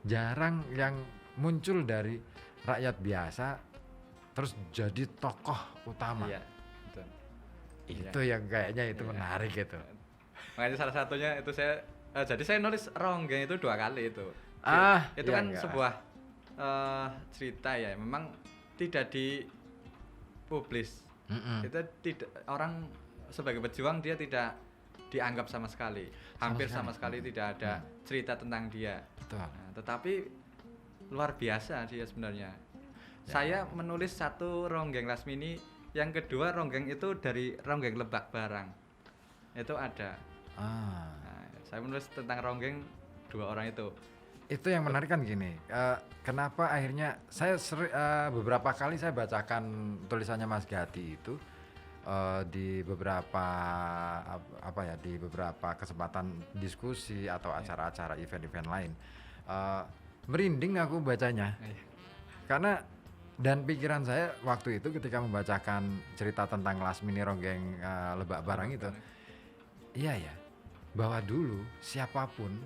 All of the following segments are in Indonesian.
jarang yang muncul dari rakyat biasa terus jadi tokoh utama. Iya, betul. Itu yang kayaknya itu Iya. menarik gitu. Makanya salah satunya itu jadi saya nulis Ronggeng itu 2 kali itu. Itu Ya kan enggak. sebuah cerita ya, memang tidak dipublis. Kita tidak, orang sebagai pejuang dia tidak dianggap sama sekali. Hampir sama sekali tidak ada cerita tentang dia. Betul. Nah, tetapi luar biasa dia sebenarnya. Saya menulis satu Ronggeng Lasmini, yang kedua Ronggeng itu dari Ronggeng Lebak Barang. Itu ada. Nah, saya menulis tentang Ronggeng 2 orang itu. Itu yang menarik kan gini, kenapa akhirnya saya beberapa kali saya bacakan tulisannya Mas Gati itu di beberapa di beberapa kesempatan diskusi atau acara-acara event-event lain, merinding aku bacanya karena dan pikiran saya waktu itu ketika membacakan cerita tentang Lasmini Ronggeng Lebak Barang itu, iya ya, bahwa dulu siapapun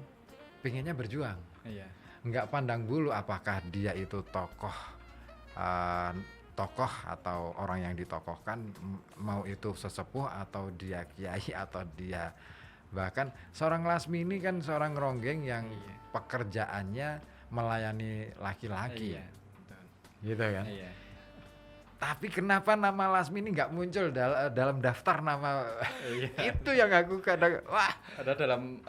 pengennya berjuang. Iya. Nggak pandang bulu apakah dia itu tokoh atau orang yang ditokohkan, mau itu sesepuh atau dia kiai atau dia bahkan seorang Lasmini kan seorang Ronggeng yang pekerjaannya melayani laki-laki. Iya, betul. Gitu kan. Iya. Tapi kenapa nama Lasmini nggak muncul dalam daftar nama? Itu yang aku kadang ada dalam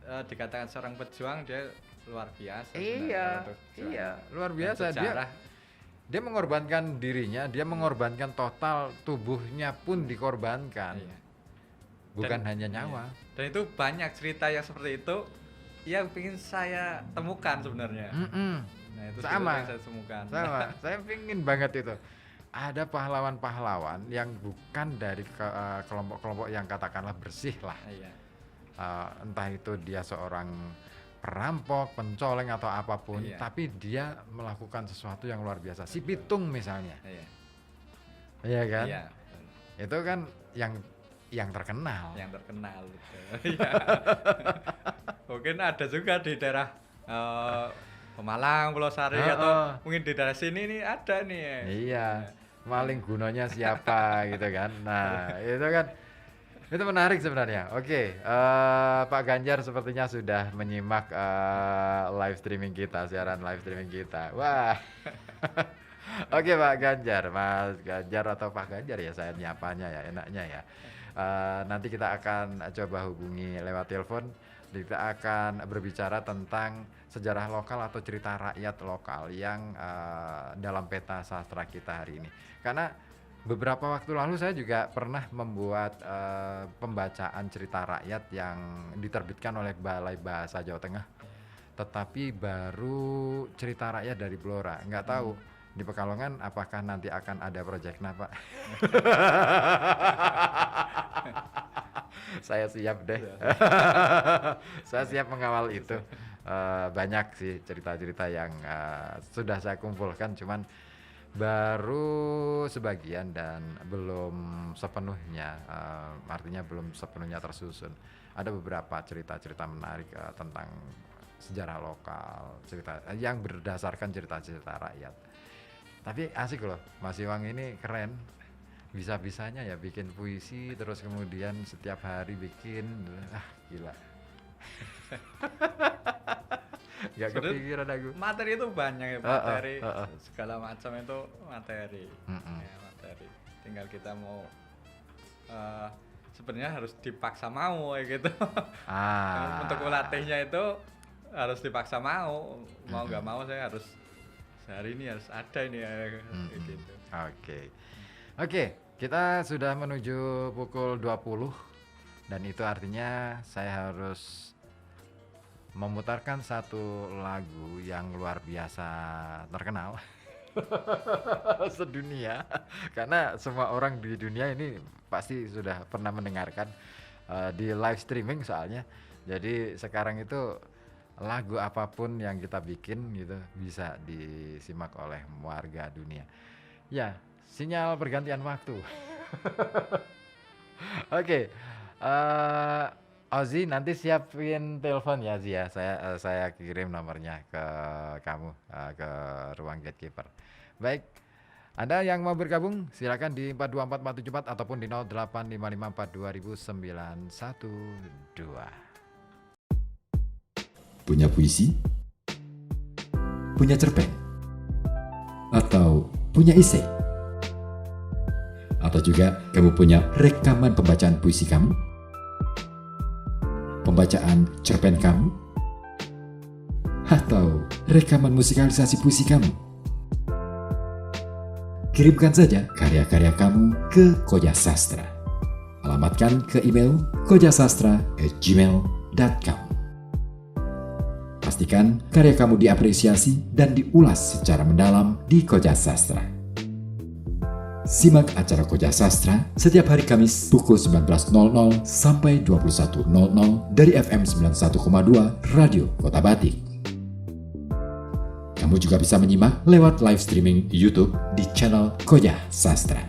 dikatakan seorang pejuang, dia luar biasa. Iya, luar biasa. Dia mengorbankan dirinya, dia mengorbankan total tubuhnya pun dikorbankan. Iya. Bukan hanya nyawa. Dan itu banyak cerita yang seperti itu yang ingin saya temukan sebenarnya. Nah, itu sama. yang saya temukan. Sama, saya pingin banget itu. Ada pahlawan-pahlawan yang bukan dari kelompok-kelompok yang katakanlah bersih lah. Iya. Entah itu dia seorang perampok, pencoleng atau apapun, tapi dia melakukan sesuatu yang luar biasa. Si Pitung misalnya. Iya kan? Iya. Itu kan yang terkenal. Yang terkenal. Iya. Mungkin ada juga di daerah Pemalang, Pulau Sari atau mungkin di daerah sini nih ada nih. Iya. Maling gunanya siapa gitu kan. Nah, itu kan itu menarik sebenarnya. Oke, Pak Ganjar sepertinya sudah menyimak live streaming kita, siaran live streaming kita. Wah. Oke Pak Ganjar, Mas Ganjar atau Pak Ganjar ya saya nyapanya ya, enaknya ya. Nanti kita akan coba hubungi lewat telepon. Kita akan berbicara tentang sejarah lokal atau cerita rakyat lokal yang dalam peta sastra kita hari ini. Karena beberapa waktu lalu saya juga pernah membuat pembacaan cerita rakyat yang diterbitkan oleh Balai Bahasa Jawa Tengah. Tetapi baru cerita rakyat dari Blora. Nggak tahu di Pekalongan apakah nanti akan ada proyeknya, Pak? Saya siap deh. Saya siap mengawal itu. Banyak sih cerita-cerita yang sudah saya kumpulkan, cuman baru sebagian dan belum sepenuhnya, artinya belum sepenuhnya tersusun. Ada beberapa cerita-cerita menarik tentang sejarah lokal, cerita yang berdasarkan cerita-cerita rakyat. Tapi asik loh, Mas Iwang ini keren. Bisa-bisanya ya bikin puisi terus kemudian setiap hari bikin, gila. Gak kepikiran aku. Materi itu banyak ya, materi segala macam itu materi. Ya, materi. Tinggal kita mau sebenarnya harus dipaksa mau kayak gitu. Untuk melatihnya itu harus dipaksa mau nggak mau saya harus sehari ini harus ada ini kayak gitu. Oke, kita sudah menuju pukul 20 dan itu artinya saya harus memutarkan satu lagu yang luar biasa terkenal sedunia, karena semua orang di dunia ini pasti sudah pernah mendengarkan di live streaming soalnya. Jadi sekarang itu lagu apapun yang kita bikin gitu bisa disimak oleh warga dunia. Ya, sinyal pergantian waktu. Oke, Ozzy nanti siapin telepon ya Zi ya. Saya kirim nomornya ke kamu ke ruang gatekeeper. Baik. Anda yang mau bergabung silakan di 424474 ataupun di 0855429112. Punya puisi? Punya cerpen? Atau punya esai? Atau juga kamu punya rekaman pembacaan puisi kamu? Pembacaan cerpen kamu? Atau rekaman musikalisasi puisi kamu? Kirimkan saja karya-karya kamu ke Koja Sastra. Alamatkan ke email kojasastra@gmail.com. Pastikan karya kamu diapresiasi dan diulas secara mendalam di Koja Sastra. Simak acara Koja Sastra setiap hari Kamis pukul 19.00 sampai 21.00 dari FM 91,2 Radio Kota Batik. Kamu juga bisa menyimak lewat live streaming YouTube di channel Koja Sastra.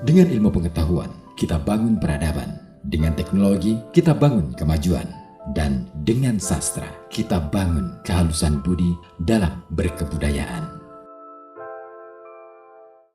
Dengan ilmu pengetahuan, kita bangun peradaban. Dengan teknologi, kita bangun kemajuan. Dan dengan sastra, kita bangun kehalusan budi dalam berkebudayaan.